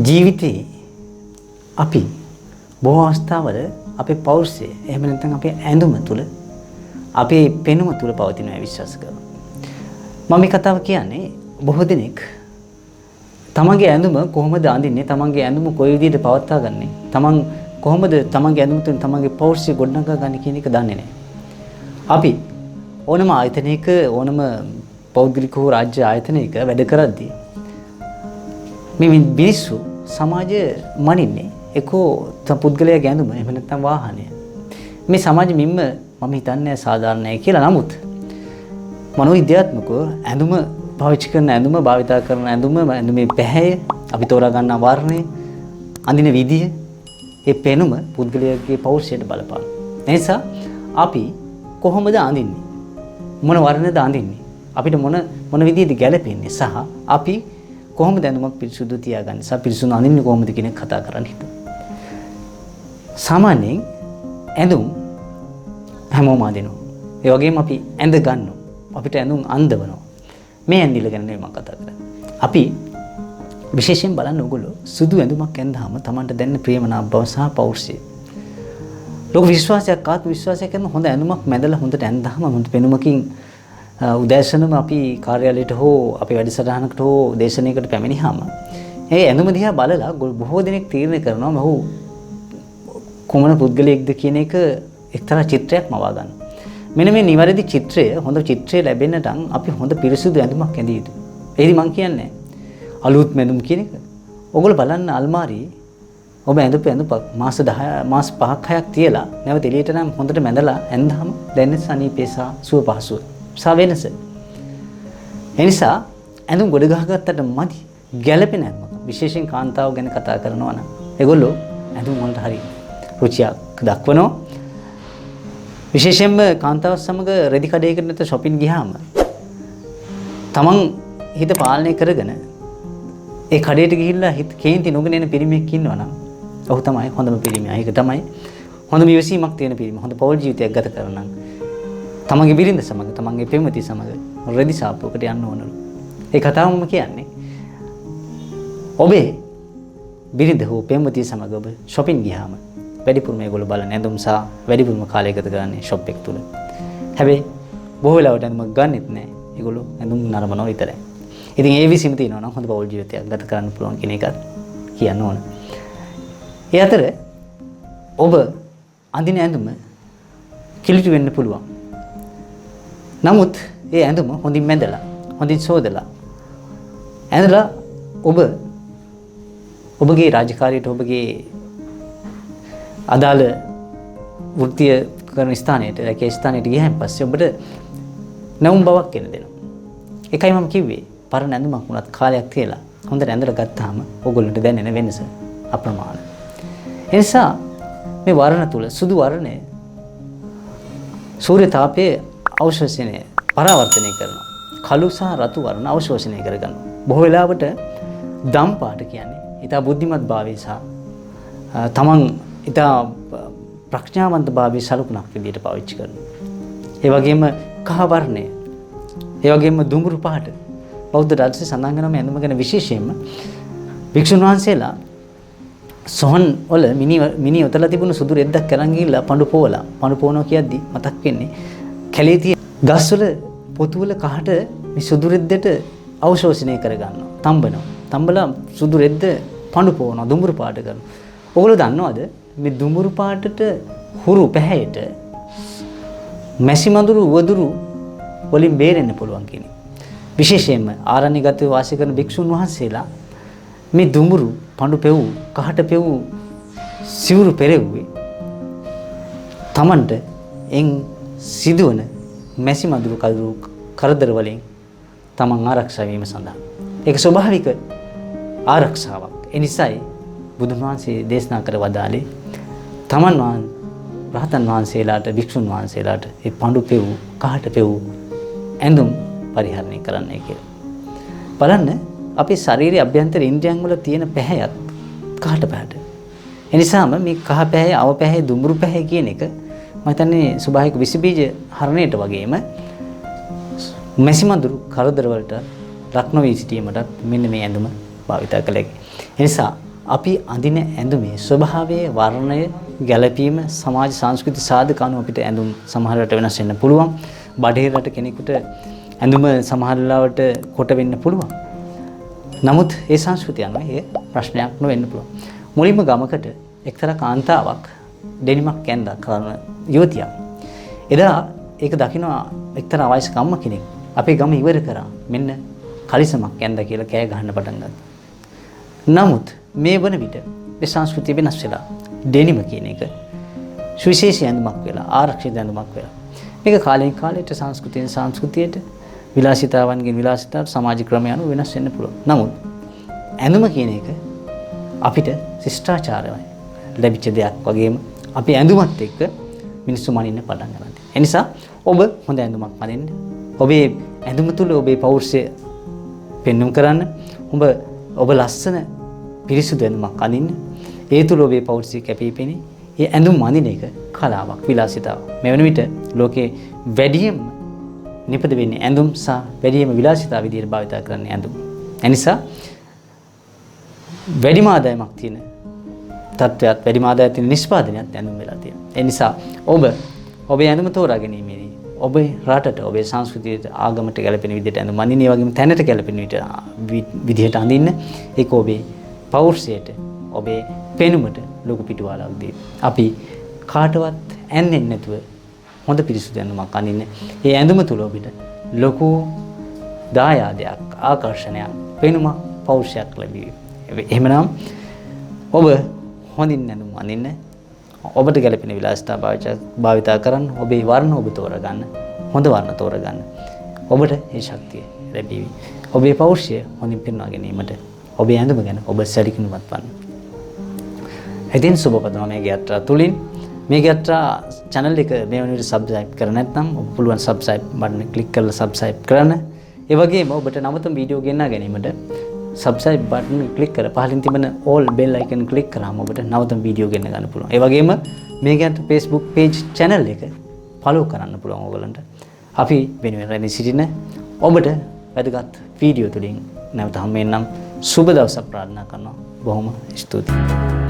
ජීවිතේ අපි බොහෝ අවස්ථාවල අපේ පෞරුෂය එහෙම නැත්නම් අපේ ඇඳුම තුල අපේ පෙනුම තුල පවතිනවා විශ්වාස කරනවා. මම මේ කතාව කියන්නේ බොහෝ දෙනෙක් තමන්ගේ ඇඳුම කොහොමද අඳින්නේ, තමන්ගේ ඇඳුම කොයි විදිහට පවත්වා ගන්නේ, තමන් කොහොමද තමන්ගේ ඇඳුම තුලින් තමන්ගේ පෞරුෂය ගොඩනගා ගන්න කියන එක දන්නේ නැහැ. අපි ඕනම ආයතනයක ඕනම පෞද්ගලික හෝ රාජ්‍ය ආයතනයක වැඩ කරද්දී මේ මිනිස්සු සමාජය මනින්නේ එකෝ පුද්ගලයාගේ ඇඳුම එහෙම නැත්නම් වාහනය. මේ සමාජෙ මින්ම මම හිතන්නේ සාධාරණයි කියලා. නමුත් මනෝවිද්‍යාත්මකව ඇඳුම පාවිච්චි කරන ඇඳුම, භාවිතා කරන ඇඳුමේ පැහැය, අපි තෝරා ගන්නා වර්ණය, අඳින විදිය, ඒ පෙනුම පුද්ගලයාගේ පෞරුෂයට බලපාන. ඒ නිසා අපි කොහොමද අඳින්නේ? මොන වර්ණද අඳින්නේ? අපිට මොන විදිහද ගැලපෙන්නේ? සහ අපි කොහොමද ඇඳුමක් පිරිසුදු තියාගන්නේ? සහ පිරිසුදු අඳින්නේ කොහොමද කියන එක කතා කරන්න හිතුවා. සාමාන්‍යයෙන් ඇඳුම් හැමෝම අඳිනවා. ඒ වගේම අපි ඇඳ ගන්නවා. අපිට ඇඳුම් අඳවනවා. මේ ඇඳිල්ල ගැන නෙමෙයි මම කතා කරන්නේ. අපි විශේෂයෙන් බලන්න ඕගොල්ලෝ සුදු ඇඳුමක් ඇඳාම Tamanට දැනෙන ප්‍රේමනාප බව සහ පෞරුෂය. ලෝක විශ්වාසයක්, ආත්ම විශ්වාසයක් කරන හොඳ ඇඳුමක් මැදලා හොඳට ඇඳාම හොඳ පෙනුමකින් උදෑසනම අපි කාර්යාලයට හෝ අපි වැඩසටහනකට හෝ දේශනයකට පැමිණියාම ඒ ඇඳුම දිහා බලලා බොහෝ දෙනෙක් තීරණය කරනවා මහු කොමන පුද්ගලයෙක්ද කියන එක එක්තරා චිත්‍රයක් මවා ගන්න. මෙන්න මේ නිවැරදි චිත්‍රය, හොඳ චිත්‍රය ලැබෙන්නට අපි හොඳ පිරිසුදු ඇඳුමක් ඇඳිය යුතුයි. ඒදි මම කියන්නේ අලුත් ඇඳුම් කියන එක. ඔයගොල්ලෝ බලන්න අල්මාරියේ ඔබ ඇඳපු ඇඳුමක් මාස 5ක් 6ක් තියලා නැවත එළියට නම් හොඳට මැදලා ඇඳාම දැනෙන සනීපේ සහ සුව පහසුව සා වෙනස. එනිසා ඇඳුම් ගොඩ ගහගත්තට මදි. ගැළපෙන ඇඳුමක්. විශේෂයෙන් කාන්තාව ගැන කතා කරනවා නම් ඒගොල්ලෝ ඇඳුම් වලට හරි රුචියක් දක්වනවා. විශේෂයෙන්ම කාන්තාව සමග රෙදි කඩේකට නැත්නම් shopping ගියාම තමන් හිත පාලනය කරගෙන ඒ කඩේට ගිහිල්ලා හිත කේන්ති නොගෙන එන පිරිමියෙක් ඉන්නවා නම් ඔහු තමයි හොඳම පිරිමියා. ඒක තමයි හොඳම ඉවසීමක් තියෙන පිරිමියා. හොඳ පෞල් ජීවිතයක් ගත කරන නම් තමන්ගේ බිරිඳ සමග, තමන්ගේ ප්‍රේමති සමග රෙදි සාප්පුවකට යන්න ඕනලු. ඒ කතාවම කියන්නේ ඔබේ බිරිඳ හෝ ප්‍රේමති සමග ඔබ shopping ගියාම වැඩිපුරම ඒගොල්ලෝ බලන ඇඳුම් සහ වැඩිපුරම කාලය ගත කරන්නේ shop එක තුල. හැබැයි බොහෝ වෙලාවට ඇඳුමක් ගන්නෙත් නැහැ. ඒගොල්ලෝ ඇඳුම් නරඹනවා විතරයි. ඉතින් ඒ විසීම තියෙනවා නම් හොඳ පෞල් ජීවිතයක් ගත කරන්න පුළුවන් කියන එකත් කියන්න ඕන. ඒ අතර ඔබ අඳින ඇඳුම කිලිටු වෙන්න පුළුවන්. නමුත් ඒ ඇඳුම හොඳින් මැදලා, හොඳින් සෝදලා ඇඳලා ඔබගේ රාජකාරියට, ඔබගේ අදාළ වෘත්තීය කරන ස්ථානයට, රැකියා ස්ථානයට ගියහන් පස්සේ ඔබට නැවුම් බවක් එන්න දෙනවා. ඒකයි මම කිව්වේ පරණ ඇඳුමක් වුණත් කාලයක් තියලා හොඳට ඇඳලා ගත්තාම ඕගොල්ලන්ට දැනෙන වෙනස අප්‍රමාණ. ඒ නිසා මේ වර්ණ තුල සුදු වර්ණය සූර්ය තාපයේ අවශෝෂණය පරාවර්තනය කරනවා. කළු සහ රතු වර්ණ අවශෝෂණය කරගන්නවා. බොහෝ වෙලාවට දම් පාට කියන්නේ ඊට බුද්ධිමත් භාවය සහ තමන් ඊට ප්‍රඥාවන්ත භාවයේ සලකුණක් විදිහට පාවිච්චි කරනවා. ඒ වගේම කහ වර්ණය, ඒ වගේම දුඹුරු පාට බෞද්ධ ධර්මයේ සඳහන් කරන ඇඳුම ගැන විශේෂයෙන්ම භික්ෂුන් වහන්සේලා සොහන් වල මිනි ඔතලා තිබුණු සුදු රෙද්දක් අරන් ගිහිල්ලා පඳු පොවනවා කියද්දි මතක් වෙන්නේ කැලේ තියෙන ගස්වල පොතු වල කහට මේ සුදු රෙද්දට අවශෝෂණය කරගන්නවා. තම්බලා සුදු රෙද්ද පඳු පොවනවා, දුඹුරු පාට කරනවා. ඔයගොල්ලෝ දන්නවද මේ දුඹුරු පාටට හුරු පැහැයට මැසි මඳුරු වදුරු වලින් බේරෙන්න පුළුවන් කියන්නේ. විශේෂයෙන්ම ආරණ්‍යගතව වාසය කරන භික්ෂුන් වහන්සේලා මේ දුඹුරු පඳු පෙවූ, කහට පෙවූ සිවුරු පෙරෙව්වේ තමන්ට එන් සිදුවන මැසි මඳුරු කරදර වලින් තමන් ආරක්ෂා වීම සඳහා. ඒක ස්වභාවික ආරක්ෂාවක්. ඒ නිසායි බුදුන් වහන්සේ දේශනා කර වදාළේ තමන් රහතන් වහන්සේලාට, භික්ෂුන් වහන්සේලාට ඒ පඳු පෙවූ, කහට පෙවූ ඇඳුම් පරිහරණය කරන්නයි කියලා. බලන්න අපේ ශරීරයේ අභ්‍යන්තර ඉන්ද්‍රියන් වල තියෙන පැහැයත් කහට පැහැට. ඒ නිසාම මේ කහ පැහැය, අව පැහැය, දුඹුරු පැහැය කියන එක මම හිතන්නේ ස්වභාවික විස බීජ හරණයට වගේම මැසි මඳුරු කරදර වලට ලක් නොවී සිටීමට මෙන්න මේ ඇඳුම භාවිත කළ හැකියි. ඒ නිසා අපි අඳින ඇඳුමේ ස්වභාවයේ වර්ණය ගැළපීම සමාජ සංස්කෘති සාධක අනුව අපිට ඇඳුම් සමහර රට වෙනස් වෙන්න පුළුවන්. බටහිර රට කෙනෙකුට ඇඳුම සමහර වෙලාවට කොට වෙන්න පුළුවන්. නමුත් ඒ සංස්කෘතිය අනුව ඒ ප්‍රශ්නයක් නොවෙන්න පුළුවන්. මුලින්ම ගමකට එක්තරා කාන්තාවක් ඩෙනිමක් ඇඳා කරන යුවතියක්. එදා ඒක දකින්න එක්තරා වයසක අම්ම කෙනෙක් අපේ ගම ඉවර කරා මෙන්න කලිසමක් ඇඳා කියලා කෑ ගහන්න පටන් ගත්තා. නමුත් මේ වන විට ඒ සංස්කෘතිය වෙනස් වෙලා ඩෙනිම කියන එක සුවිශේෂී ඇඳුමක් වෙලා ආරක්ෂිත ඇඳුමක් වෙලා මේක කාලෙන් කාලයට සංස්කෘතියෙන් සංස්කෘතියට විලාසිතාවන්ගෙන් විලාසිතාවට සමාජ ක්‍රමය අනුව වෙනස් වෙන්න පුළුවන්. නමුත් ඇඳුම කියන එක අපිට ශිෂ්ටාචාරය ලැබිච්ච දෙයක් වගේම අපි ඇඳුමත් එක්ක මිනිස්සු මනින්න පටන් ගන්නවා. ඒ නිසා ඔබ හොඳ ඇඳුමක් මනින්න. ඔබේ ඇඳුම තුල ඔබේ පෞරුෂය පෙන්වුම් කරන්න. ඔබ ලස්සන පිරිසුදු ඇඳුමක් අඳින්න. ඒ තුල ඔබේ පෞරුෂය කැපී පෙනේ. ඒ ඇඳුම් අඳින එක කලාවක්, විලාසිතාවක්. මේ වෙන විට ලෝකේ වැඩිම නිපද වෙන්නේ ඇඳුම් සහ වැඩිම විලාසිතාව විදිහට භාවිත කරන්නේ ඇඳුම්. ඒ නිසා වැඩිම ආදායමක් තියෙන තත්ත්වයක්, වැඩිම ආදායයක් තියෙන නිෂ්පාදනයක් ඇඳුම් වෙලා තියෙනවා. ඒ නිසා ඔබේ ඇඳුම තෝරා ගැනීමේදී ඔබේ රටට, ඔබේ සංස්කෘතියට, ආගමට ගැලපෙන විදිහට ඇඳුම් අඳින්න, ඒ වගේම තැනට ගැලපෙන විදිහට අඳින්න. ඒක ඔබේ පෞරුෂයට, ඔබේ පෙනුමට ලොකු පිටුවහලක් දී. අපි කාටවත් ඇන්නේ නැතුව හොඳ පිරිසුදු ඇඳුමක් අඳින්න. ඒ ඇඳුම තුල ඔබට ලොකු දායාදයක්, ආකර්ෂණයක්, පෙනුමක්, පෞරුෂයක් ලැබෙවි. එහෙමනම් ඔබ හොඳින් ඇඳුම් අඳින්න. ඔබට ගැලපෙන විලාසිතා භාවිතා කරන්න. ඔබේ වර්ණ ඔබ තෝරගන්න. හොඳ වර්ණ තෝරගන්න. ඔබට ඒ ශක්තිය ලැබෙවි. ඔබේ පෞරුෂය හොඳින් පෙන්වා ගැනීමට ඔබේ ඇඳුම ගැන ඔබ සැලකිලිමත් වන්න. ඉතින් සුබ පතනවා මේක යත්‍රා තුලින්. මේක යත්‍රා channel එක මේ වෙනුවට subscribe කර නැත්නම් ඔබ පුළුවන් subscribe බටන් එක click කරලා subscribe කරන්න. ඒ වගේම ඔබට නවතම වීඩියෝ ගෙන්වා ගැනීමට subscribe බටන් එක click කර පහළින් තිබෙන all bell icon click කරාම ඔබට නවතම වීඩියෝ ගෙන්න ගන්න පුළුවන්. ඒ වගේම මේක යත්‍රා Facebook page channel එක follow කරන්න පුළුවන් ඕගලන්ට. අපි වෙනුවෙන් රැඳී සිටින ඔබට වැදගත් වීඩියෝ තුලින් නැවත හම්බ වෙන්නම්. සුබ දවසක් ප්‍රාර්ථනා කරනවා. බොහොම ස්තුතියි.